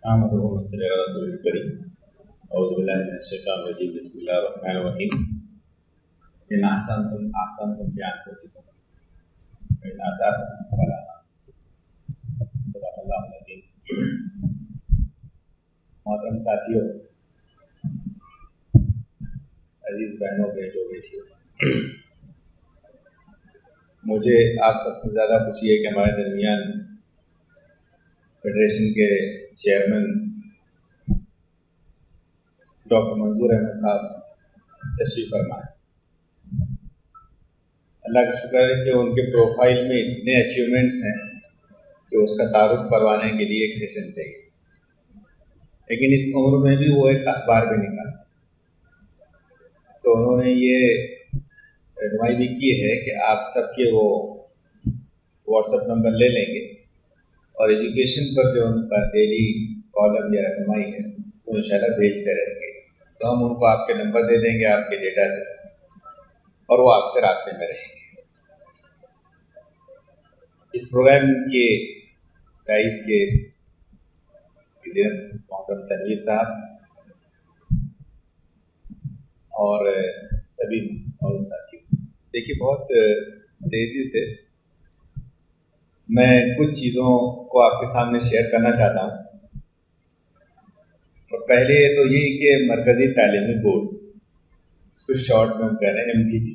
احمدہ و صلی علی رسول الکریم اعوذ باللہ من الشیطان الرجیم بسم اللہ الرحمن الرحیم ان احسنتم احسنتم لانفسکم وان اسأتم فلها صدق اللہ العظیم۔ محترم ساتھیوں، عزیز بہنوں، بیٹوں بیٹیوں، مجھے آپ سب سے زیادہ خوشی ہے کہ ہمارے درمیان فیڈریشن کے چیئرمین ڈاکٹر منظور احمد صاحب تشریف فرما ہے۔ اللہ کا شکر ہے کہ ان کے پروفائل میں اتنے اچیومنٹس ہیں کہ اس کا تعارف کروانے کے لیے ایک سیشن چاہیے، لیکن اس عمر میں بھی وہ ایک اخبار بھی نکالتے، تو انہوں نے یہ رہنمائی بھی کی ہے کہ آپ سب کے وہ واٹس ایپ نمبر لے لیں گے اور ایجوکیشن پر جو ان کا ڈیلی کالم یا رہنمائی ہے وہ انشاءاللہ بھیجتے رہیں گے، تو ہم ان کو آپ کے نمبر دے دیں گے آپ کے ڈیٹا سے، اور وہ آپ سے رابطے میں رہیں گے۔ اس پروگرام کے رئیس کے محترم تنویر صاحب اور سبھی اور ساتھی، دیکھیے بہت تیزی سے میں کچھ چیزوں کو آپ کے سامنے شیئر کرنا چاہتا ہوں۔ اور پہلے تو یہ کہ مرکزی تعلیمی بورڈ، اس کو شارٹ میں ہم کہہ رہے ہیں MTB،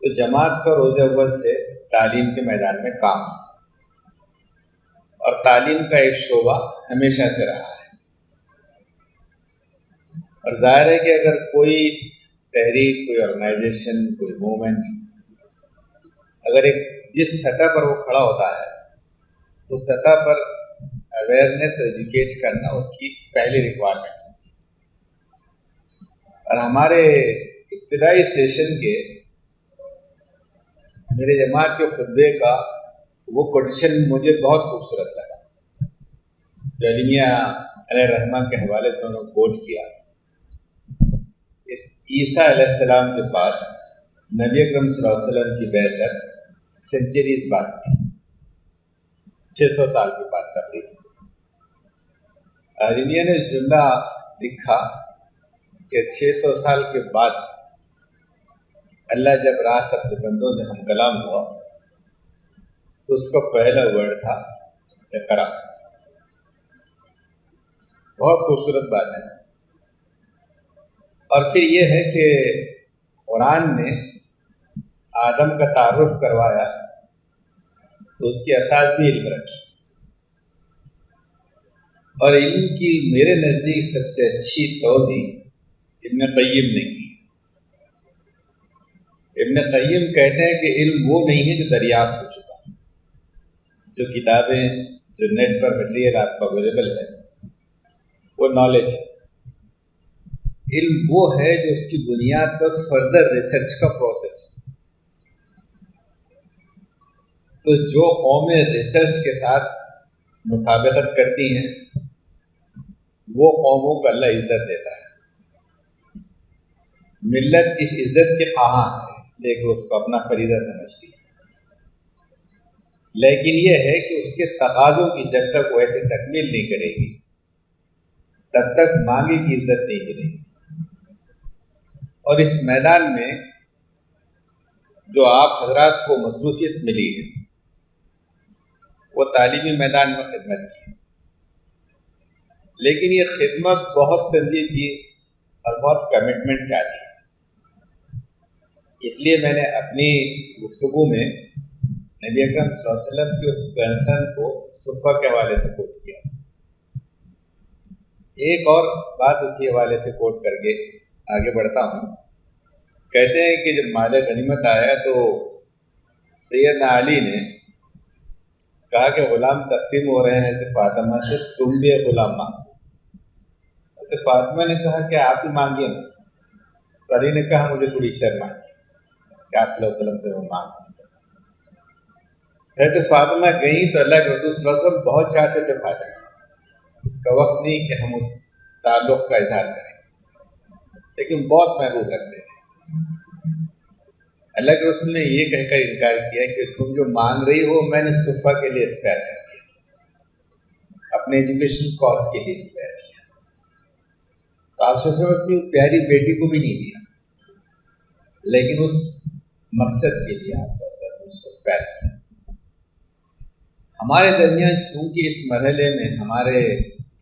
تو جماعت کا روز اول سے تعلیم کے میدان میں کام، اور تعلیم کا ایک شعبہ ہمیشہ سے رہا ہے، اور ظاہر ہے کہ اگر کوئی تحریک، کوئی آرگنائزیشن، کوئی موومنٹ اگر ایک جس سطح پر وہ کھڑا ہوتا ہے اس سطح پر اویئرنیس اور ایجوکیٹ کرنا اس کی پہلی ریکوائرمنٹ ہے۔ اور ہمارے ابتدائی سیشن کے میرے جماعت کے خطبے کا وہ کوٹیشن مجھے بہت خوبصورت لگا، جو علمیہ علیہ الرحمہ کے حوالے سے انہوں نے کوٹ کیا۔ عیسیٰ علیہ السلام کے بعد نبی اکرم صلی اللہ علیہ وسلم کی بعثت سینچریز بعد کی، 600 سال کے بعد تقریباً۔ علمیہ نے جملہ لکھا کہ 600 سال کے بعد اللہ جب راست اپنے بندوں سے ہم کلام ہوا تو اس کا پہلا ورڈ تھا اقرا۔ بہت خوبصورت بات ہے۔ اور پھر یہ ہے کہ قرآن نے آدم کا تعارف کروایا تو اس کی اساس بھی علم رکھی، اور علم کی میرے نزدیک سب سے اچھی توضیح ابن قیم نے کی۔ ابن قیم کہتے ہیں کہ علم وہ نہیں ہے جو دریافت ہو چکا، جو کتابیں، جو نیٹ پر مٹیریل آپ کا اویلیبل ہے وہ نالج ہے۔ علم وہ ہے جو اس کی بنیاد پر فردر ریسرچ کا پروسیس ہو۔ تو جو قومیں ریسرچ کے ساتھ مسابقت کرتی ہیں وہ قوموں کو اللہ عزت دیتا ہے۔ ملت اس عزت کے خواہاں ہے، اس لیے کہ اس کو اپنا فریضہ سمجھتی ہے، لیکن یہ ہے کہ اس کے تقاضوں کی جب تک وہ ایسے تکمیل نہیں کرے گی تب تک مانگے کی عزت نہیں ملے گی۔ اور اس میدان میں جو آپ حضرات کو مصروفیت ملی ہے وہ تعلیمی میدان میں خدمت کی، لیکن یہ خدمت بہت سنجیدگی اور بہت کمٹمنٹ چاہتی ہے۔ اس لیے میں نے اپنی گفتگو میں نبی اکرم صلی اللہ علیہ وسلم کی اس کنسرن کو صفہ کے حوالے سے کوٹ کیا۔ ایک اور بات اسی حوالے سے کوٹ کر کے آگے بڑھتا ہوں۔ کہتے ہیں کہ جب مال غنیمت آیا تو سیدنا علی نے کہا کہ غلام تقسیم ہو رہے ہیں حضرت فاطمہ سے، تم بھی ایک غلام مانگو۔ حضرت فاطمہ نے کہا کہ آپ ہی مانگیے نا، تو علی نے کہا مجھے تھوڑی شرم آئی کہ آپ صلی اللہ علیہ وسلم سے میں مانگوں۔ حضرت فاطمہ گئیں تو اللہ کے رسول صلی اللہ علیہ وسلم بہت چاہتے تھے فاطمہ، اس کا وقت نہیں کہ ہم اس تعلق کا اظہار کریں، لیکن بہت محبوب رکھتے تھے۔ اللہ کے رسول نے یہ کہہ کر انکار کیا کہ تم جو مانگ رہی ہو میں نے صفہ کے لیے اسپیئر کر دیا، اپنے ایجوکیشن کاسٹ کے لیے اسپیئر کیا. تو آپ سے اپنی پیاری بیٹی کو بھی نہیں دیا, لیکن اس مقصد کے لیے آپ سے اس کو اسپیئر کیا. ہمارے درمیان چونکہ اس مرحلے میں ہمارے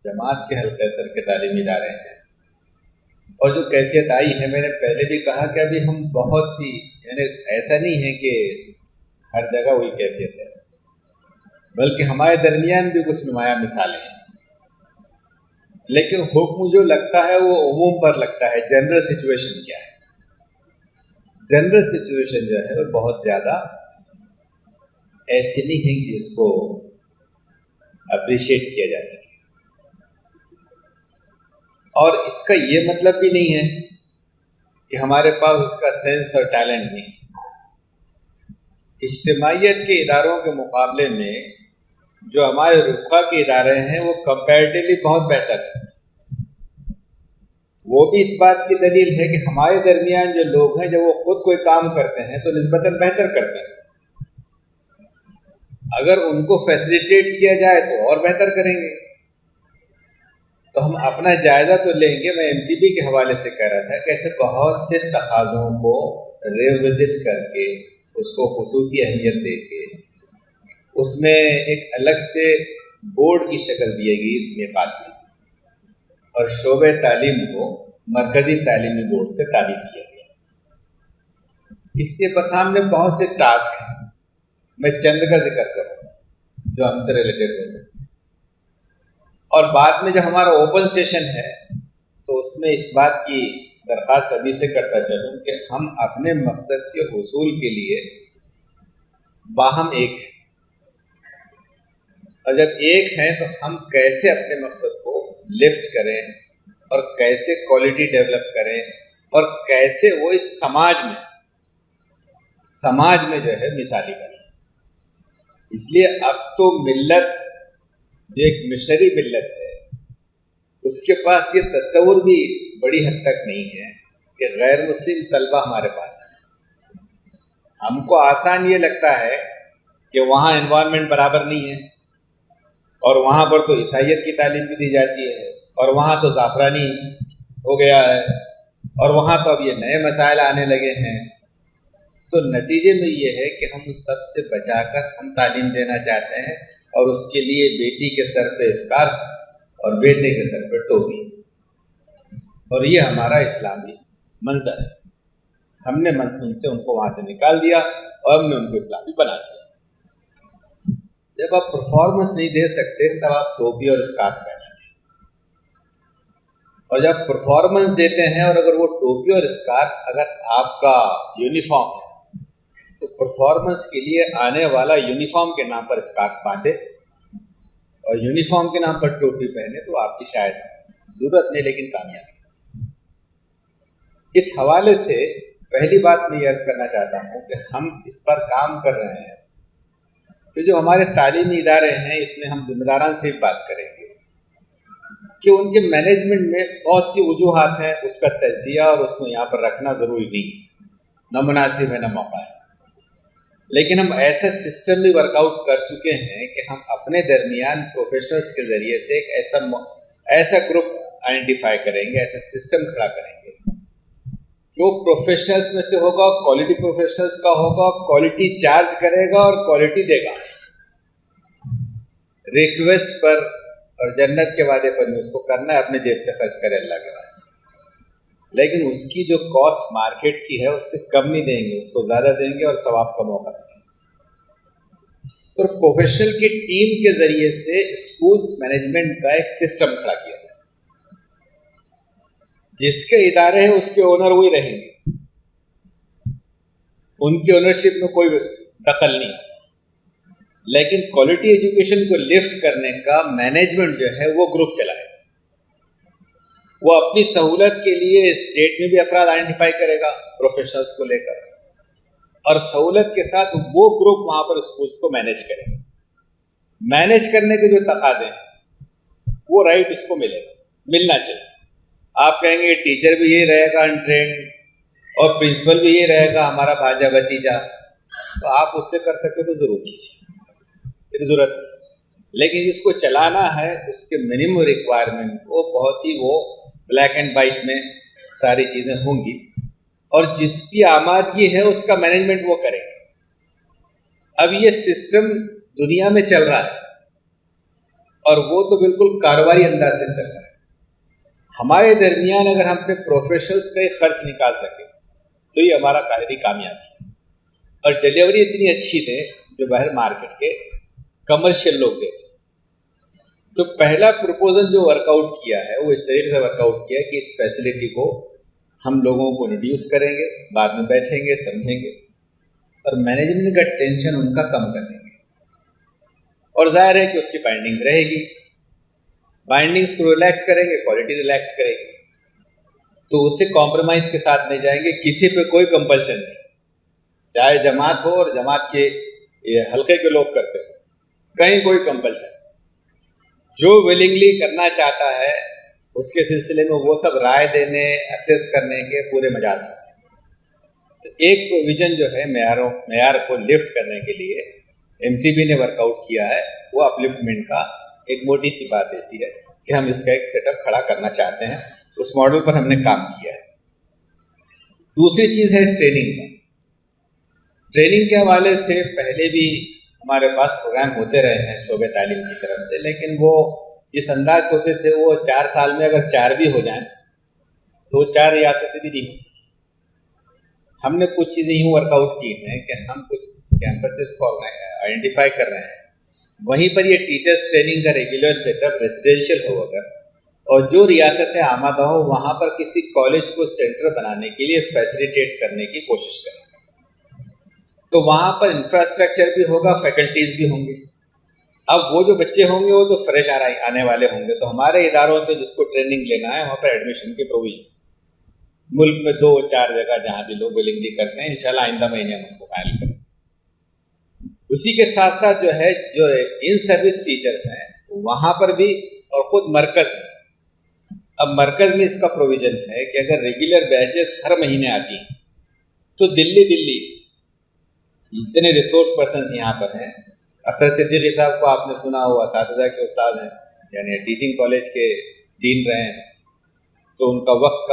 جماعت کے حلقہ سر کے تعلیمی ادارے ہیں, اور جو کیفیت آئی ہے, میں نے پہلے بھی کہا کہ ابھی ہم بہت ہی یعنی ایسا نہیں ہے کہ ہر جگہ وہی کیفیت ہے, بلکہ ہمارے درمیان بھی کچھ نمایاں مثالیں ہیں. لیکن حکم جو لگتا ہے وہ عموم پر لگتا ہے. جنرل سچویشن کیا ہے؟ جنرل سچویشن جو ہے وہ بہت زیادہ ایسی نہیں ہے کہ اس کو اپریشیٹ کیا جا سکے. اور اس کا یہ مطلب بھی نہیں ہے کہ ہمارے پاس اس کا سینس اور ٹیلنٹ نہیں. اجتماعیت کے اداروں کے مقابلے میں جو ہمارے رفقا کے ادارے ہیں وہ کمپیریٹیولی بہت بہتر ہیں. وہ بھی اس بات کی دلیل ہے کہ ہمارے درمیان جو لوگ ہیں جب وہ خود کوئی کام کرتے ہیں تو نسبتاً بہتر کرتے ہیں. اگر ان کو فیسیلیٹیٹ کیا جائے تو اور بہتر کریں گے. تو ہم اپنا جائزہ تو لیں گے. میں MTB کے حوالے سے کہہ رہا تھا کہ ایسے بہت سے تقاضوں کو ریوزٹ کر کے اس کو خصوصی اہمیت دے کے اس میں ایک الگ سے بورڈ کی شکل دی گئی اس میقات میں, اور شعبہ تعلیم کو مرکزی تعلیمی بورڈ سے تعبیر کیا گیا. اس کے سامنے بہت سے ٹاسک ہیں. میں چند کا ذکر کروں گا جو ہم سے ریلیٹڈ ہو سکتے ہیں. اور بعد میں جب ہمارا اوپن سیشن ہے تو اس میں اس بات کی درخواست ابھی سے کرتا چلوں کہ ہم اپنے مقصد کے حصول کے لیے باہم ایک ہیں, اور جب ایک ہیں تو ہم کیسے اپنے مقصد کو لفٹ کریں اور کیسے کوالٹی ڈیولپ کریں اور کیسے وہ اس سماج میں جو ہے مثالی بنے. اس لیے اب تو ملت جو ایک مشنری ملت ہے اس کے پاس یہ تصور بھی بڑی حد تک نہیں ہے کہ غیر مسلم طلبہ ہمارے پاس ہیں. ہم کو آسان یہ لگتا ہے کہ وہاں انوائرمنٹ برابر نہیں ہے, اور وہاں پر تو عیسائیت کی تعلیم بھی دی جاتی ہے, اور وہاں تو زعفرانی ہو گیا ہے, اور وہاں تو اب یہ نئے مسائل آنے لگے ہیں. تو نتیجے میں یہ ہے کہ ہم اس سب سے بچا کر ہم تعلیم دینا چاہتے ہیں, اور اس کے لیے بیٹی کے سر پہ اسکارف اور بیٹے کے سر پہ ٹوپی, اور یہ ہمارا اسلامی منظر ہے. ہم نے ان سے ان کو وہاں سے نکال دیا اور ہم نے ان کو اسلامی بنا دیا. جب آپ پرفارمنس نہیں دے سکتے تب آپ ٹوپی اور اسکارف پہناتے ہیں, اور جب پرفارمنس دیتے ہیں اور اگر وہ ٹوپی اور اسکارف اگر آپ کا یونیفارم ہے تو پرفارمنس کے لیے آنے والا یونیفارم کے نام پر اسکارف باندھے اور یونیفارم کے نام پر ٹوپی پہنے تو آپ کی شاید ضرورت نہیں لیکن کامیابی. اس حوالے سے پہلی بات میں یہ عرض کرنا چاہتا ہوں کہ ہم اس پر کام کر رہے ہیں کہ جو ہمارے تعلیمی ادارے ہیں اس میں ہم ذمہ داران سے بات کریں گے کہ ان کے مینجمنٹ میں بہت سی وجوہات ہیں. اس کا تجزیہ اور اس کو یہاں پر رکھنا ضروری نہیں ہے, نہ مناسب ہے نہ موقع ہے. لیکن ہم ایسا سسٹم بھی ورک آؤٹ کر چکے ہیں کہ ہم اپنے درمیان پروفیشنلز کے ذریعے سے ایک ایسا گروپ آئیڈینٹیفائی کریں گے, ایسا سسٹم کھڑا کریں گے جو پروفیشنلز میں سے ہوگا, کوالٹی پروفیشنلز کا ہوگا, کوالٹی چارج کرے گا اور کوالٹی دے گا. ریکویسٹ پر اور جنت کے وعدے پر نہیں, اس کو کرنا ہے اپنے جیب سے خرچ کرے اللہ کے واسطے, لیکن اس کی جو کاسٹ مارکیٹ کی ہے اس سے کم نہیں دیں گے, اس کو زیادہ دیں گے اور ثواب کا موقع دیں گے. اور پروفیشنل کی ٹیم کے ذریعے سے اسکولز مینجمنٹ کا ایک سسٹم کھڑا کیا جائے. جس کے ادارے ہیں اس کے اونر وہی رہیں گے, ان کی اونرشپ میں کوئی دخل نہیں, لیکن کوالٹی ایجوکیشن کو لفٹ کرنے کا مینجمنٹ جو ہے وہ گروپ چلائے گا. وہ اپنی سہولت کے لیے اسٹیٹ میں بھی افراد آئیڈینٹیفائی کرے گا پروفیشنلز کو لے کر, اور سہولت کے ساتھ وہ گروپ وہاں پر اسکولس کو مینیج کرے گا. مینیج کرنے کے جو تقاضے ہیں وہ رائٹ اس کو ملے گا, ملنا چاہیے. آپ کہیں گے ٹیچر بھی یہی رہے گا انٹرینڈ اور پرنسپل بھی یہی رہے گا ہمارا بھانجا بھتیجا, تو آپ اس سے کر سکتے تو ضرور کیجیے, پھر ضرورت نہیں. لیکن جس کو چلانا ہے اس کے منیمم ریکوائرمنٹ کو بہت ہی وہ بلیک اینڈ وائٹ میں ساری چیزیں ہوں گی، اور جس کی آمادگی ہے اس کا مینجمنٹ وہ کرے گا۔ اب یہ سسٹم دنیا میں چل رہا ہے اور وہ تو بالکل کاروباری انداز سے چل رہا ہے۔ ہمارے درمیان اگر ہم اپنے پروفیشنلز کا ایک خرچ نکال سکیں تو یہ ہمارا قاہری کامیابی ہے، اور ڈیلیوری اتنی اچھی دے جو باہر مارکیٹ کے کمرشل لوگ دیتے۔ تو پہلا پروپوزل جو ورک آؤٹ کیا ہے وہ اس طریقے سے ورک آؤٹ کیا کہ اس فیسلٹی کو ہم لوگوں کو انٹروڈیوس کریں گے، بعد میں بیٹھیں گے، سمجھیں گے، اور مینجمنٹ کا ٹینشن ان کا کم کر دیں گے۔ اور ظاہر ہے کہ اس کی بائنڈنگ رہے گی، بائنڈنگس کو ریلیکس کریں گے، کوالٹی ریلیکس کرے گی، تو اس سے کمپرومائز کے ساتھ نہیں جائیں گے، کسی پہ کوئی کمپلشن نہیں، چاہے جماعت ہو اور جماعت کے حلقے کے لوگ کرتے ہو، کہیں کوئی کمپلشن۔ جو ولنگلی کرنا چاہتا ہے اس کے سلسلے میں وہ سب رائے دینے، اسیس کرنے کے پورے مجاز ہوتے ہیں۔ تو ایک پروویژن جو ہے معیار کو لفٹ کرنے کے لیے ایم ٹی بی نے ورک آؤٹ کیا ہے، وہ اپلفٹمنٹ کا ایک موٹی سی بات ایسی ہے کہ ہم اس کا ایک سیٹ اپ کھڑا کرنا چاہتے ہیں، اس ماڈل پر ہم نے کام کیا ہے۔ دوسری چیز ہے ٹریننگ کا۔ ٹریننگ کے حوالے سے پہلے بھی ہمارے پاس پروگرام ہوتے رہے ہیں شعبہ تعلیم کی طرف سے، لیکن وہ جس انداز سے ہوتے تھے وہ 4 سال میں اگر 4 بھی ہو جائیں تو وہ 4 ریاستیں بھی نہیں ہوتی۔ ہم نے کچھ چیزیں یوں ورک آؤٹ کی ہیں کہ ہم کچھ کیمپسز کو آئیڈینٹیفائی کر رہے ہیں، وہیں پر یہ ٹیچرس ٹریننگ کا ریگولر سیٹ اپ ریزیڈینشیل ہو اگر، اور جو ریاستیں آمادہ ہو وہاں پر کسی کالج کو سینٹر بنانے کے لیے فیسیلیٹیٹ کرنے کی کوشش کریں، تو وہاں پر انفراسٹرکچر بھی ہوگا، فیکلٹیز بھی ہوں گی۔ اب وہ جو بچے ہوں گے وہ تو فریش آنے والے ہوں گے، تو ہمارے اداروں سے جس کو ٹریننگ لینا ہے وہاں پر ایڈمیشن کی پروویژن ملک میں 2-4 جگہ جہاں بھی لوگ ولنگلی کرتے ہیں، انشاءاللہ آئندہ مہینے ہم اس کو فائنل کریں۔ اسی کے ساتھ ساتھ جو ہے جو ان سروس ٹیچرز ہیں وہاں پر بھی، اور خود مرکز میں، اب مرکز میں اس کا پروویژن ہے کہ اگر ریگولر بیچز ہر مہینے آتی ہیں تو دلی جتنے ریسورس پرسنز یہاں پر ہیں، اختر صدیقی صاحب کو آپ نے سنا ہوا، اساتذہ کے استاد ہیں، یعنی ٹیچنگ کالج کے ڈین رہے ہیں، تو ان کا وقت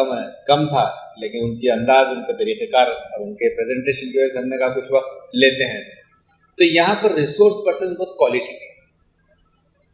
کم تھا، لیکن ان کی انداز، ان کا طریقہ کار اور ان کے پریزنٹیشن کی وجہ سے ہم نے کہا کچھ وقت لیتے ہیں۔ تو یہاں پر ریسورس پرسن بہت کوالٹی ہے،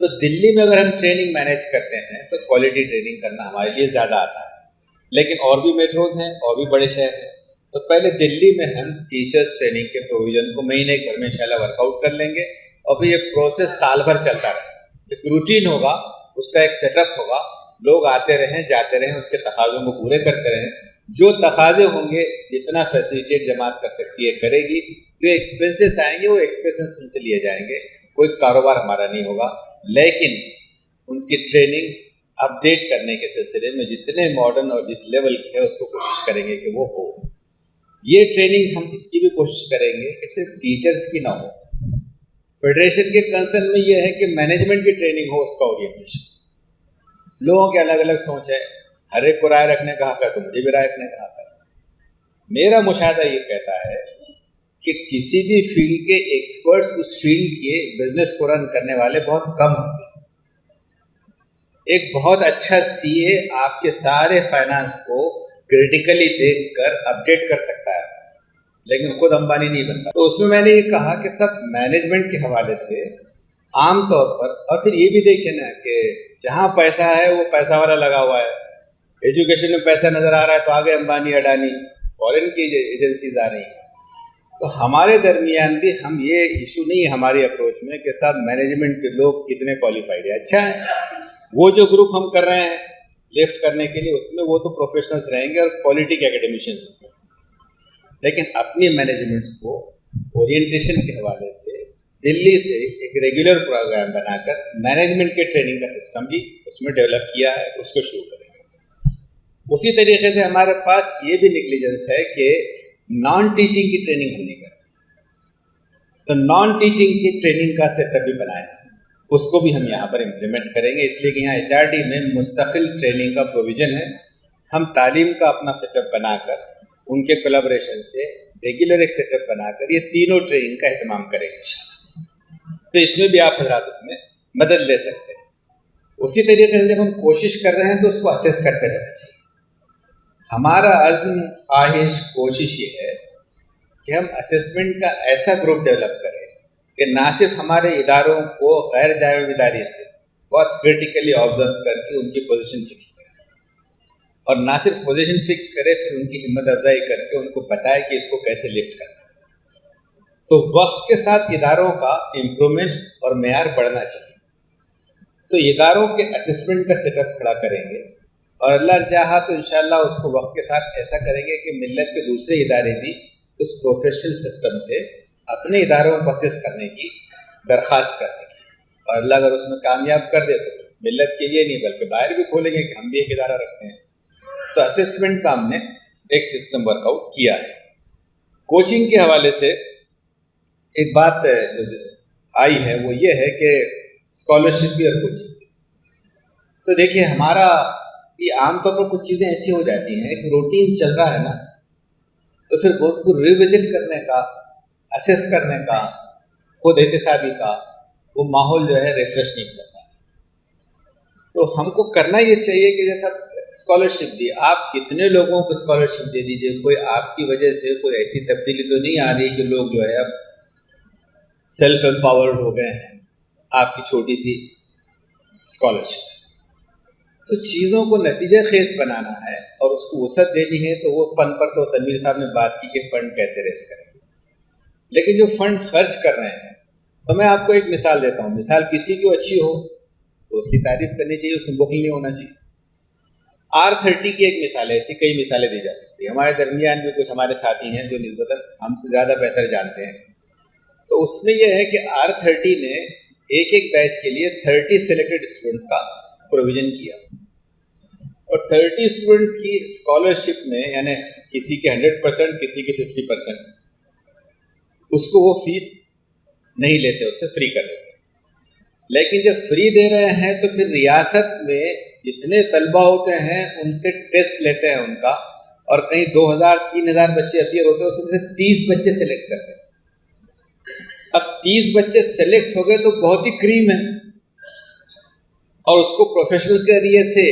تو دلی میں اگر ہم ٹریننگ مینیج کرتے ہیں تو کوالٹی ٹریننگ کرنا ہمارے لیے زیادہ آسان ہے۔ لیکن اور بھی میٹروز ہیں، اور بھی بڑے شہر ہیں، تو پہلے دلی میں ہم ٹیچرس ٹریننگ کے پروویژن کو مہینے بھر میں انشاءاللہ ورک آؤٹ کر لیں گے، اور پھر یہ پروسیس سال بھر چلتا رہے گا، ایک روٹین ہوگا، اس کا ایک سیٹ اپ ہوگا، لوگ آتے رہیں جاتے رہیں، اس کے تقاضوں کو پورے کرتے رہیں، جو تقاضے ہوں گے جتنا فیسیلیٹیٹ جماعت کر سکتی ہے کرے گی، جو ایکسپینسز آئیں گے وہ ایکسپینسز ان سے لیے جائیں گے، کوئی کاروبار ہمارا نہیں ہوگا، لیکن ان کی ٹریننگ اپڈیٹ کرنے کے سلسلے میں جتنے ماڈرن اور جس لیول کے ہے اس کو کوشش کریں گے کہ وہ ہو۔ یہ ٹریننگ ہم اس کی بھی کوشش کریں گے کہ صرف ٹیچرز کی نہ ہو، فیڈریشن کے کنسرن میں یہ ہے کہ مینجمنٹ کی ٹریننگ ہو، اس کا اورینٹیشن۔ لوگوں کے الگ الگ سوچ ہے، ہر ایک کو رائے رکھنے کا حق ہے، تو مجھے بھی رائے رکھنے کا حق ہے۔ میرا مشاہدہ یہ کہتا ہے کہ کسی بھی فیلڈ کے ایکسپرٹس اس فیلڈ کے بزنس کو رن کرنے والے بہت کم ہوتے ہیں۔ ایک بہت اچھا سی اے آپ کے سارے فائنانس کو کریٹیکلی دیکھ کر اپڈیٹ کر سکتا ہے، لیکن خود امبانی نہیں بنتا۔ تو اس میں نے یہ کہا کہ سب مینجمنٹ کے حوالے سے عام طور پر، اور پھر یہ بھی دیکھیں نا کہ جہاں پیسہ ہے وہ پیسہ والا لگا ہوا ہے، ایجوکیشن میں پیسہ نظر آ رہا ہے تو آگے امبانی، اڈانی، فورن کی ایجنسیز آ رہی ہیں۔ تو ہمارے درمیان بھی ہم یہ ایشو نہیں ہے ہماری اپروچ میں کہ صاحب مینجمنٹ کے لوگ کتنے کوالیفائڈ ہیں، اچھا ہے، وہ جو گروپ ہم کر رہے ہیں لفٹ کرنے کے لیے اس میں وہ تو پروفیشنلز رہیں گے اور کوالٹی کے اکیڈمیشنز اس میں، لیکن اپنی مینجمنٹس کو اورینٹیشن کے حوالے سے دلی سے ایک ریگولر پروگرام بنا کر مینجمنٹ کے ٹریننگ کا سسٹم بھی اس میں ڈیولپ کیا ہے، اس کو شروع کریں گے۔ اسی طریقے سے ہمارے پاس یہ بھی نیگلیجنس ہے کہ نان ٹیچنگ کی ٹریننگ ہم نہیں کرتے، تو نان ٹیچنگ کی ٹریننگ کا سیٹ اپ بھی بنایا ہے، اس کو بھی ہم یہاں پر امپلیمنٹ کریں گے، اس لیے کہ یہاں ایچ آر ڈی میں مستقل ٹریننگ کا پروویژن ہے۔ ہم تعلیم کا اپنا سیٹ اپ بنا کر ان کے کولیبریشن سے ریگولر ایک سیٹ اپ بنا کر یہ تینوں ٹریننگ کا اہتمام کریں گے انشاءاللہ۔ تو اس میں بھی آپ حضرات اس میں مدد لے سکتے ہیں. اسی طریقے سے جب ہم کوشش کر رہے ہیں تو اس کو اسیس کرتے رہنا چاہیے. ہمارا عزم، خواہش، کوشش یہ ہے کہ ہم اسیسمنٹ کا ایسا گروپ ڈیولپ کریں کہ نہ صرف ہمارے اداروں کو غیر جانبداری سے بہت کرٹیکلی آبزرو کر کے ان کی پوزیشن فکس کرے، اور نہ صرف پوزیشن فکس کرے، پھر ان کی ہمت افزائی کر کے ان کو بتائے کہ اس کو کیسے لفٹ کرنا ہے. تو وقت کے ساتھ اداروں کا امپرومنٹ اور معیار بڑھنا چاہیے. تو اداروں کے اسسمنٹ کا سیٹ اپ کھڑا کریں گے، اور اللہ چاہا تو انشاءاللہ اس کو وقت کے ساتھ ایسا کریں گے کہ ملت کے دوسرے ادارے بھی اس پروفیشنل سسٹم سے اپنے اداروں کو اسیس کرنے کی درخواست کر سکیں. اور اللہ اگر اس میں کامیاب کر دے تو ملت کے لیے نہیں بلکہ باہر بھی کھولیں گے کہ ہم بھی ایک ادارہ رکھتے ہیں. تو اسسمنٹ کا ہم نے ایک سسٹم ورک آؤٹ کیا ہے. کوچنگ کے حوالے سے ایک بات جو آئی ہے وہ یہ ہے کہ اسکالرشپ بھی اور کوچنگ بھی. تو دیکھیے ہمارا یہ عام طور پر کچھ چیزیں ایسی ہو جاتی ہیں کہ روٹین چل رہا ہے نا، تو پھر اس کو ریوزٹ کرنے کا، اسیس کرنے کا، خود احتسابی کا وہ ماحول جو ہے ریفریش نہیں کرتا. تو ہم کو کرنا یہ چاہیے کہ جیسا اسکالرشپ دی، آپ کتنے لوگوں کو اسکالرشپ دے دیجیے، کوئی آپ کی وجہ سے کوئی ایسی تبدیلی تو نہیں آ رہی کہ لوگ جو ہے اب سیلف امپاورڈ ہو گئے ہیں آپ کی چھوٹی سی اسکالرشپ. تو چیزوں کو نتیجہ خیز بنانا ہے اور اس کو وسعت دینی ہے. تو وہ فنڈ پر تو تنویر صاحب نے بات کی کہ فنڈ کیسے ریز کریں گے، لیکن جو فنڈ خرچ کر رہے ہیں، تو میں آپ کو ایک مثال دیتا ہوں. مثال کسی کی اچھی ہو تو اس کی تعریف کرنی چاہیے، اس میں بخل نہیں ہونا چاہیے. R30 کی ایک مثال ہے، ایسی کئی مثالیں دی جا سکتی ہیں. ہمارے درمیان بھی کچھ ہمارے ساتھی ہیں جو نسبتاً ہم سے زیادہ بہتر جانتے ہیں. تو اس میں یہ ہے کہ R30 نے ایک ایک بیچ کے لیے 30 سلیکٹڈ اسٹوڈنٹس کا پروویژن کیا، اور 30 اسٹوڈنٹس کی اسکالرشپ میں یعنی کسی کے 100%، کسی کے 50%، اس کو وہ فیس نہیں لیتے، اس سے فری کر دیتے. لیکن جب فری دے رہے ہیں تو پھر ریاست میں جتنے طلبہ ہوتے ہیں ان سے ٹیسٹ لیتے ہیں ان کا، اور کہیں 2000-3000 بچے اپیئر ہوتے ہیں، اس میں سے 30 بچے سلیکٹ کرتے ہیں. اب 30 بچے سلیکٹ ہو گئے تو بہت ہی کریم ہے، اور اس کو پروفیشنل کے ذریعے سے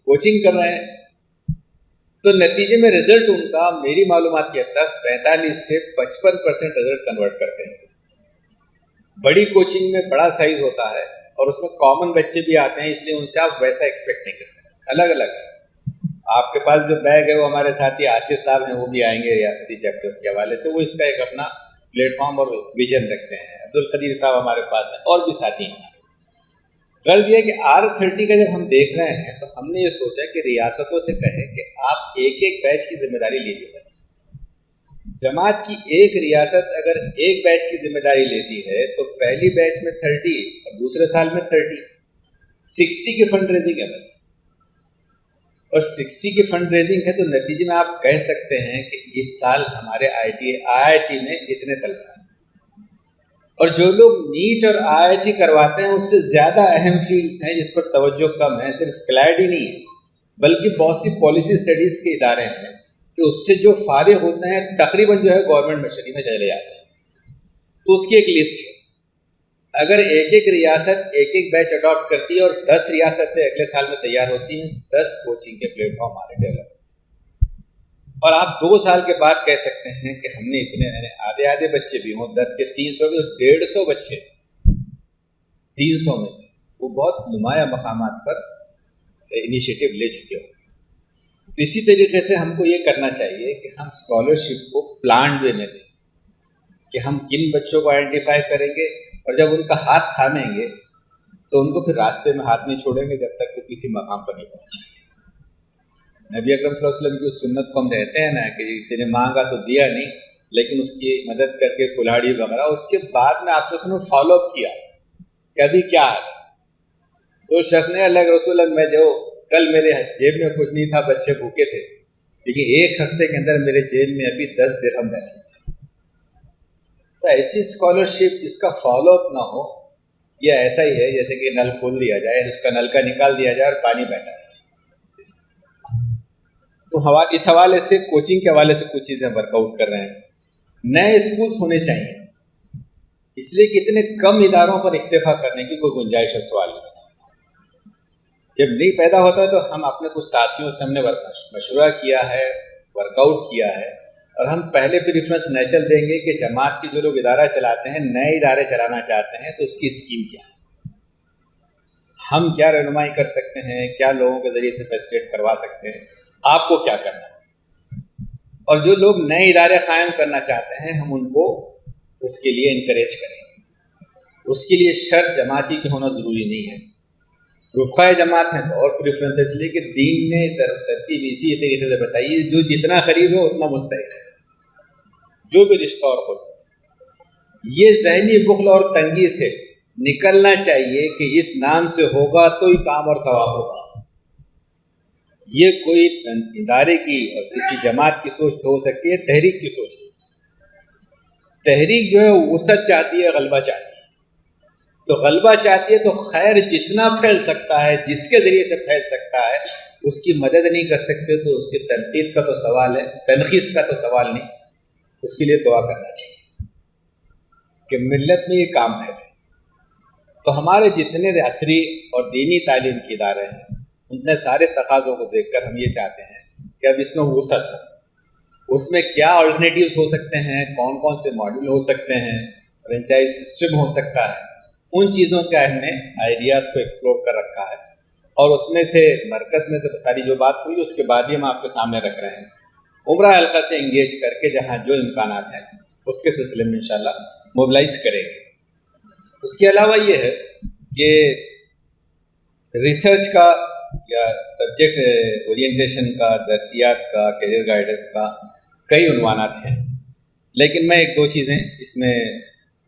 کوچنگ کر رہے ہیں. تو نتیجے میں رزلٹ ان کا میری معلومات کے حد تک 45 سے 55% رزلٹ کنورٹ کرتے ہیں. بڑی کوچنگ میں بڑا سائز ہوتا ہے اور اس میں کامن بچے بھی آتے ہیں، اس لیے ان سے آپ ویسا ایکسپیکٹ نہیں کر سکتے. الگ الگ ہے. آپ کے پاس جو بیگ ہے وہ ہمارے ساتھی آصف صاحب ہیں، وہ بھی آئیں گے ریاستی چیپٹرز کے حوالے سے. وہ اس کا ایک اپنا پلیٹ فارم اور ویژن رکھتے ہیں. عبدالقدیر صاحب ہمارے پاس ہیں، اور بھی ساتھی ہیں. غرض یہ کہ R30 کا جب ہم دیکھ رہے ہیں تو ہم نے یہ سوچا کہ ریاستوں سے کہیں کہ آپ ایک ایک بیچ کی ذمہ داری لیجیے. بس جماعت کی ایک ریاست اگر ایک بیچ کی ذمہ داری لیتی ہے تو پہلی بیچ میں 30 اور دوسرے سال میں 60 کی فنڈ ریزنگ ہے بس. اور 60 کی فنڈ ریزنگ ہے تو نتیجے میں آپ کہہ سکتے ہیں کہ اس سال ہمارے IIT میں اتنے طلبہ ہیں. اور جو لوگ نیٹ اور IIT کرواتے ہیں اس سے زیادہ اہم فیلڈز ہیں جس پر توجہ کم ہے. صرف کلیڈ ہی نہیں ہے بلکہ بہت سی پالیسی اسٹڈیز کے ادارے ہیں کہ اس سے جو فارغ ہوتے ہیں تقریباً جو ہے گورنمنٹ مشنری میں چلے جاتے ہیں. تو اس کی ایک لسٹ ہے. اگر ایک ایک ریاست ایک ایک بیچ اڈاپٹ کرتی ہے اور 10 ریاستیں اگلے سال میں تیار ہوتی ہیں، 10 کوچنگ کے پلیٹ فارم ہمارے ڈیولپ، اور آپ 2 سال کے بعد کہہ سکتے ہیں کہ ہم نے اتنے آدھے بچے بھی ہوں، 10 کے 300 کے 150 بچے 300 میں سے وہ بہت نمایاں مقامات پر انیشیٹو لے چکے ہوں. تو اسی طریقے سے ہم کو یہ کرنا چاہیے کہ ہم اسکالرشپ کو پلانڈ وے میں دیں، کہ ہم کن بچوں کو آئیڈینٹیفائی کریں گے، اور جب ان کا ہاتھ تھامیں گے تو ان کو پھر راستے میں ہاتھ نہیں چھوڑیں گے جب تک کہ کسی مقام پر نہیں پہنچیں گے. نبی اکرم صلی اللہ علیہ وسلم کی اس سنت کو ہم کہتے ہیں نا کہ کسی نے مانگا تو دیا نہیں، لیکن اس کی مدد کر کے کلاڑی وغیرہ. اس کے بعد میں آپ سے فالو اپ کیا کہ ابھی کیا حال ہے. تو اس شخص نے اللہ کے رسول میں جو کل میرے جیب میں کچھ نہیں تھا، بچے بھوکے تھے، لیکن 1 ہفتے کے اندر میرے جیب میں ابھی 10 درہم بیلنس ہے. تو ایسی اسکالرشپ جس کا فالو اپ نہ ہو، یہ ایسا ہی ہے جیسے کہ نل کھول دیا جائے، اس کا نلکا نکال دیا جائے اور پانی بہتا رہے. تو اس حوالے سے کوچنگ کے حوالے سے کچھ چیزیں ورک آؤٹ کر رہے ہیں. نئے اسکولس ہونے چاہیے. اس لیے کہ اتنے کم اداروں پر اکتفا کرنے کی کوئی گنجائش اور سوال نہیں پیدا ہوتا. جب نہیں پیدا ہوتا ہے تو ہم اپنے کچھ ساتھیوں سے ہم نے مشورہ کیا ہے، ورک آؤٹ کیا ہے، اور ہم پہلے پریفرنس نیچل دیں گے کہ جماعت کے جو لوگ ادارہ چلاتے ہیں، نئے ادارے چلانا چاہتے ہیں، تو اس کی اسکیم کیا ہے، ہم کیا رہنمائی کر سکتے ہیں، کیا لوگوں کے ذریعے سے فیسیلیٹ کروا سکتے ہیں، آپ کو کیا کرنا ہے. اور جو لوگ نئے ادارے قائم کرنا چاہتے ہیں ہم ان کو اس کے لیے انکریج کریں گے. اس کے لیے شرط جماعتی کے ہونا ضروری نہیں ہے. رفقائے جماعت ہیں تو اور پریفرنس اس لیے کہ دین نے ترتیب اسی طریقے سے بتائی، جو جتنا قریب ہے اتنا مستحق ہے، جو بھی رشتہ اور قربت ہے. یہ ذہنی بخل اور تنگی سے نکلنا چاہیے کہ اس نام سے ہوگا تو ہی کام اور ثواب ہوگا. یہ کوئی ادارے کی اور کسی جماعت کی سوچ تو ہو سکتی ہے، تحریک کی سوچ نہیں ہو سکتی. تحریک جو ہے وسعت چاہتی ہے، غلبہ چاہتی ہے. تو غلبہ چاہتی ہے تو خیر جتنا پھیل سکتا ہے، جس کے ذریعے سے پھیل سکتا ہے، اس کی مدد نہیں کر سکتے تو اس کی تنقید کا تو سوال ہے، تنخیص کا تو سوال نہیں. اس کے لیے دعا کرنا چاہیے کہ ملت میں یہ کام پھیلے. تو ہمارے جتنے عصری اور دینی تعلیم کے ادارے ہیں، ان سارے تقاضوں کو دیکھ کر ہم یہ چاہتے ہیں کہ اب اس میں وسعت ہو. اس میں کیا آلٹرنیٹیوز ہو سکتے ہیں، کون کون سے ماڈیول ہو سکتے ہیں، فرینچائز سسٹم ہو سکتا ہے، ان چیزوں کا ہم نے آئیڈیاز کو ایکسپلور کر رکھا ہے. اور اس میں سے مرکز میں تو ساری جو بات ہوئی اس کے بعد ہی ہم آپ کے سامنے رکھ رہے ہیں. عمرہ حلقہ سے انگیج کر کے جہاں جو امکانات ہیں اس کے سلسلے میں انشاءاللہ موبلائز کریں گے. اس کے علاوہ یہ ہے کہ ریسرچ کا یا سبجیکٹ اورینٹیشن کا، درسیات کا، کیریئر گائیڈنس کا کئی عنوانات ہیں، لیکن میں ایک دو چیزیں اس میں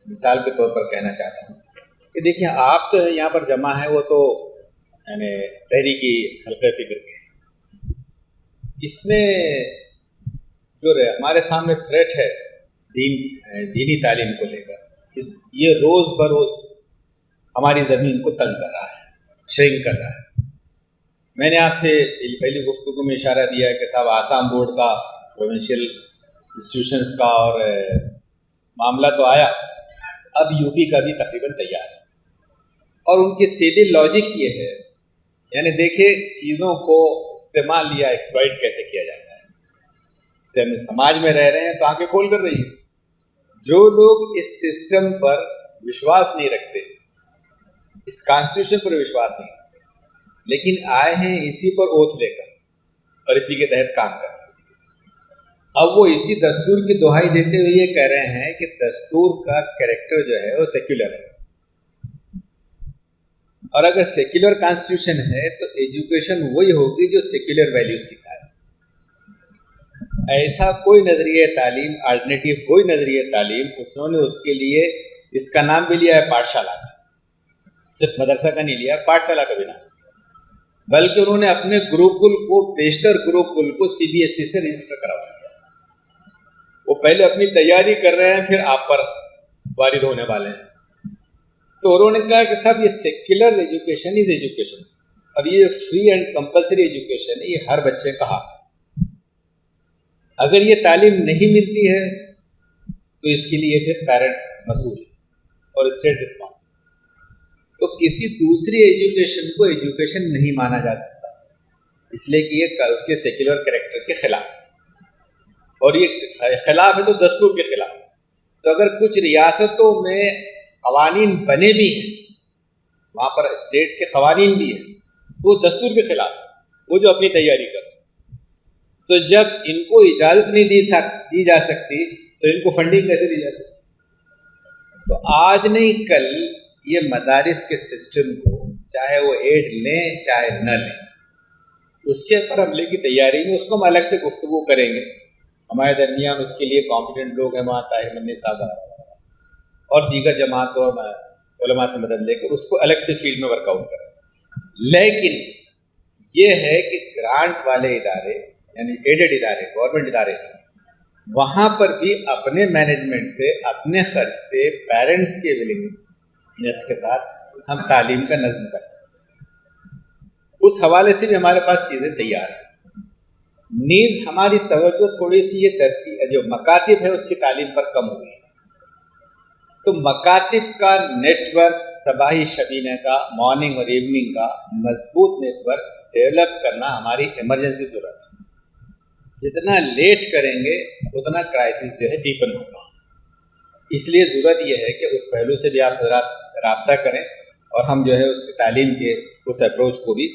مثال کے طور پر کہنا چاہتا ہوں کہ دیکھیں آپ تو یہاں پر جمع ہیں، وہ تو یعنی تحریکی حلقہ فکر کے. اس میں جو ہمارے سامنے تھریٹ ہے دینی تعلیم کو لے کر، کہ یہ روز بروز ہماری زمین کو تنگ کر رہا ہے، شرنک کر رہا ہے. میں نے آپ سے پہلی گفتگو میں اشارہ دیا ہے کہ صاحب آسام بورڈ کا، پروونشل انسٹیٹیوشنز کا اور معاملہ تو آیا، اب یو پی کا بھی تقریباً تیار ہے. اور ان کی سیدھی لاجک یہ ہے، یعنی دیکھیں چیزوں کو استعمال یا ایکسپلائٹ کیسے کیا جاتا ہے. سے ہم سماج میں رہ رہے ہیں تو آنکھیں کھول کر رہی ہیں. جو لوگ اس سسٹم پر وشواس نہیں رکھتے، اس کانسٹیٹیوشن پر وشواس نہیں رکھتے، لیکن آئے ہیں اسی پر اوتھ لے کر اور اسی کے تحت کام کرنے کے لیے، اب وہ اسی دستور کی دہائی دیتے ہوئے یہ کہہ رہے ہیں کہ دستور کا کریکٹر جو ہے وہ سیکولر ہے، اور اگر سیکولر کانسٹیٹیوشن ہے تو ایجوکیشن وہی ہوگی جو سیکولر ویلیوز سکھائے. ایسا کوئی نظریہ تعلیم، الٹرنیٹیو کوئی نظریہ تعلیم، انہوں نے اس کے لیے اس کا نام بھی لیا ہے پاٹھشالہ کا. صرف مدرسہ کا نہیں لیا، پاٹھشالہ کا بھی نام، بلکہ انہوں نے اپنے گروکل کو، بیشتر گروکل کو سی بی ایس ای سے رجسٹر کروا دیا. وہ پہلے اپنی تیاری کر رہے ہیں، پھر آپ پر وارد ہونے والے ہیں. تو انہوں نے کہا کہ صاحب یہ سیکولر ایجوکیشن از ایجوکیشن، اور یہ فری اینڈ کمپلسری ایجوکیشن ہے، یہ ہر بچے کا حق ہے. اگر یہ تعلیم نہیں ملتی ہے تو اس کے لیے پھر پیرنٹس مسئول ہیں اور اسٹیٹ رسپانسبل. تو کسی دوسری ایجوکیشن کو ایجوکیشن نہیں مانا جا سکتا، اس لیے کہ یہ اس کے سیکولر کریکٹر کے خلاف ہے، اور یہ خلاف ہے تو دستور کے خلاف ہے. تو اگر کچھ ریاستوں میں قوانین بنے بھی ہیں، وہاں پر اسٹیٹ کے قوانین بھی ہیں، تو وہ دستور کے خلاف ہے، وہ جو اپنی تیاری کرتے. تو جب ان کو اجازت نہیں دی جا سکتی تو ان کو فنڈنگ کیسے دی جا سکتی؟ تو آج نہیں کل یہ مدارس کے سسٹم کو، چاہے وہ ایڈ لیں چاہے نہ لیں، اس کے پر عملے کی تیاری میں اس کو ہم الگ سے گفتگو کریں گے. ہمارے درمیان اس کے لیے کمپیٹنٹ لوگ ہیں، وہاں طاہر مدنی صاحب اور دیگر جماعتوں اور علماء سے مدد لے کر اس کو الگ سے فیلڈ میں ورک آؤٹ کریں. لیکن یہ ہے کہ گرانٹ والے ادارے، یعنی ایڈڈ ادارے، گورنمنٹ ادارے ہیں، وہاں پر بھی اپنے مینجمنٹ سے، اپنے خرچ سے، پیرنٹس کے ولنگنس کے ساتھ ہم تعلیم کا نظم کر سکتے ہیں. اس حوالے سے بھی ہمارے پاس چیزیں تیار ہیں. نیز ہماری توجہ تھوڑی سی یہ جو مکاتب ہے اس کی تعلیم پر کم ہوئی ہے. تو مکاتب کا نیٹ ورک صباحی شبینہ کا مارننگ اور ایوننگ کا مضبوط نیٹ ورک ڈیولپ کرنا ہماری ایمرجنسی ضرورت ہے. جتنا لیٹ کریں گے اتنا کرائسس جو ہے ڈیپن ہوگا. اس لیے ضرورت یہ ہے کہ اس پہلو سے بھی آپ حضرات رابطہ کریں اور ہم جو ہے اس تعلیم کے اس اپروچ کو بھی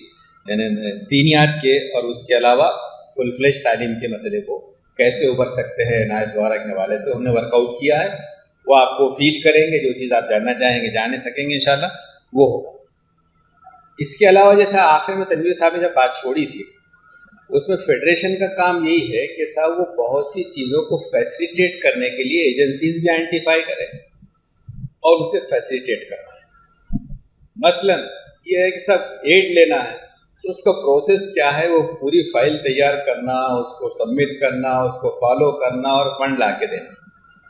یعنی دینیات کے اور اس کے علاوہ فل فلیش تعلیم کے مسئلے کو کیسے ابھر سکتے ہیں نائس وغیرہ کے حوالے سے ہم نے ورک آؤٹ کیا ہے. وہ آپ کو فیل کریں گے, جو چیز آپ جاننا چاہیں گے جانے سکیں گے انشاءاللہ وہ ہوگا. اس کے علاوہ جیسا آخر میں تنویر صاحب نے جب بات چھوڑی تھی اس میں فیڈریشن کا کام یہی ہے کہ صاحب وہ بہت سی چیزوں کو فیسیلیٹیٹ کرنے کے لیے ایجنسیز بھی آئیڈینٹیفائی کریں اور اسے فیسیلیٹیٹ کروائیں. مثلا یہ ہے کہ سب ایڈ لینا ہے تو اس کا پروسیس کیا ہے, وہ پوری فائل تیار کرنا, اس کو سبمٹ کرنا, اس کو فالو کرنا اور فنڈ لا کے دینا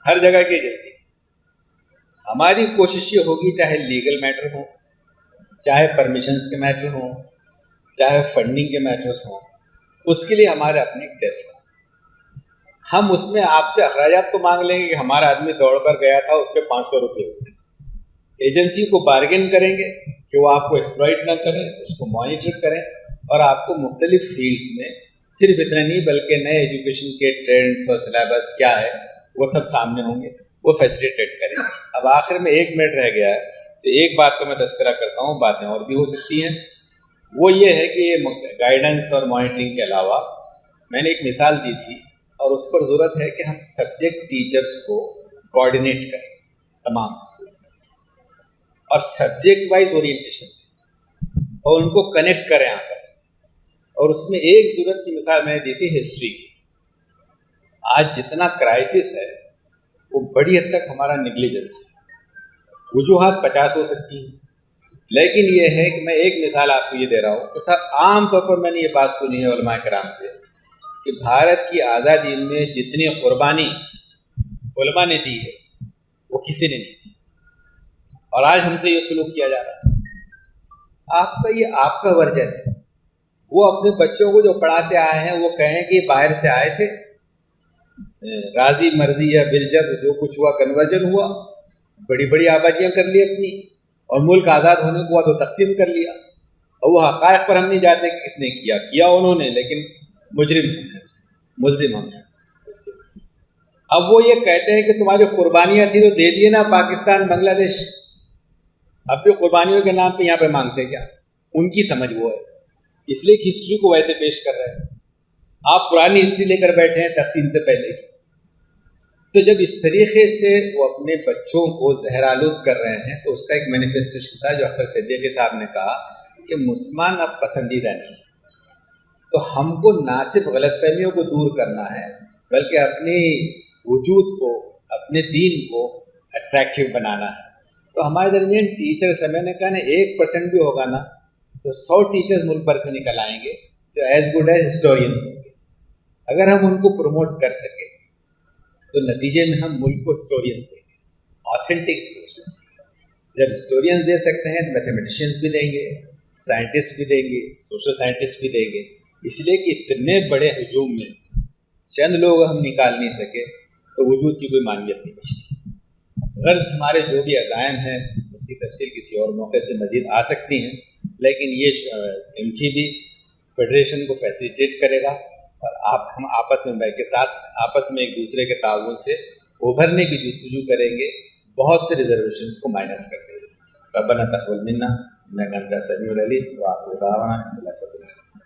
ہر جگہ کی ایجنسی سے. ہماری کوشش یہ ہوگی چاہے لیگل میٹر ہو, چاہے پرمیشنز کے میٹر ہوں, چاہے فنڈنگ کے میٹرز ہوں, اس کے لیے ہمارے اپنے ایک ڈیسک ہوں. ہم اس میں آپ سے اخراجات تو مانگ لیں گے کہ ہمارا آدمی دوڑ کر گیا تھا اس کے 500 روپئے ہوئے. ایجنسی کو بارگین کریں گے کہ وہ آپ کو ایکسپلائٹ نہ کریں, اس کو مانیٹر کریں اور آپ کو مختلف فیلڈز میں صرف اتنا نہیں بلکہ نئے ایجوکیشن کے ٹرینڈس اور سلیبس کیا ہے وہ سب سامنے ہوں گے, وہ فیسیلیٹیٹ کریں. اب آخر میں 1 منٹ رہ گیا ہے تو ایک بات کا میں تذکرہ کرتا ہوں, باتیں اور بھی ہو سکتی ہیں. وہ یہ ہے کہ یہ گائیڈنس اور مانیٹرنگ کے علاوہ میں نے ایک مثال دی تھی اور اس پر ضرورت ہے کہ ہم سبجیکٹ ٹیچرز کو کوآرڈینیٹ کریں تمام اسکولس میں اور سبجیکٹ وائز اورینٹیشن دیں اور ان کو کنیکٹ کریں آپس میں. اور اس میں ایک ضرورت کی مثال میں نے دی تھی ہسٹری کی. آج جتنا کرائسس ہے وہ بڑی حد تک ہمارا نیگلیجنس ہے. وجوہات 50 ہو سکتی ہیں لیکن یہ ہے کہ میں ایک مثال آپ کو یہ دے رہا ہوں کہ صاحب عام طور پر میں نے یہ بات سنی ہے علماء کرام سے کہ بھارت کی آزادی میں جتنی قربانی علماء نے دی ہے وہ کسی نے نہیں دی اور آج ہم سے یہ سلوک کیا جا رہا ہے. یہ آپ کا ورژن ہے. وہ اپنے بچوں کو جو پڑھاتے آئے ہیں وہ کہیں کہ باہر سے آئے تھے, راضی مرضی یا بلجر جو کچھ ہوا کنورژن ہوا, بڑی بڑی آبادیاں کر لی اپنی اور ملک آزاد ہونے کو ہوا تو تقسیم کر لیا. اور وہ حقائق پر ہم نہیں جانتے کہ کس نے کیا انہوں نے, لیکن مجرم ہم ہیں, ملزم ہم ہیں اس کے. اب وہ یہ کہتے ہیں کہ تمہاری قربانیاں تھیں تو دے دیے نا پاکستان بنگلہ دیش, اب بھی قربانیوں کے نام پہ یہاں پہ مانگتے کیا؟ ان کی سمجھ وہ ہے, اس لیے ہسٹری کو ویسے پیش کر رہے ہیں. آپ پرانی ہسٹری لے کر بیٹھے ہیں تقسیم سے پہلے کی. تو جب اس طریقے سے وہ اپنے بچوں کو زہر آلود کر رہے ہیں تو اس کا ایک مینیفیسٹیشن تھا جو اختر صدیقی صاحب نے کہا کہ مسلمان اب پسندیدہ نہیں. تو ہم کو نہ صرف غلط فہمیوں کو دور کرنا ہے بلکہ اپنی وجود کو, اپنے دین کو اٹریکٹیو بنانا ہے. تو ہمارے درمیان ٹیچرس ہیں, میں نے کہا نا 1% بھی ہوگا نا تو 100 ٹیچرز ملک بھر سے نکل آئیں گے جو ایز گڈ ایز ہسٹورینس ہوں گے. اگر ہم ان کو پروموٹ کر سکیں تو نتیجے میں ہم ملک کو ہسٹورینس دیں گے, آتھینٹک ہسٹورینس. جب ہسٹورینس دے سکتے ہیں تو میتھمیٹیشینس بھی دیں گے, سائنٹسٹ بھی دیں گے, سوشل سائنٹسٹ بھی دیں گے. اس لیے کہ اتنے بڑے ہجوم میں چند لوگ ہم نکال نہیں سکے تو وجود کی کوئی معنیت نہیں بچتی. غرض ہمارے جو بھی عزائم ہیں اس کی تفصیل کسی اور موقع سے مزید آ سکتی ہیں, لیکن یہ MTB فیڈریشن کو فیسیلیٹیٹ کرے گا اور ہم آپس میں بیٹھ کے ساتھ آپس میں ایک دوسرے کے تعاون سے ابھرنے کی جستجو کریں گے بہت سے ریزرویشنز کو مائنس کرتے ہوئے. ربنا تقبل منا انک انت السمیع العلیم وآخر دعوانا الحمد للہ رب العالمین.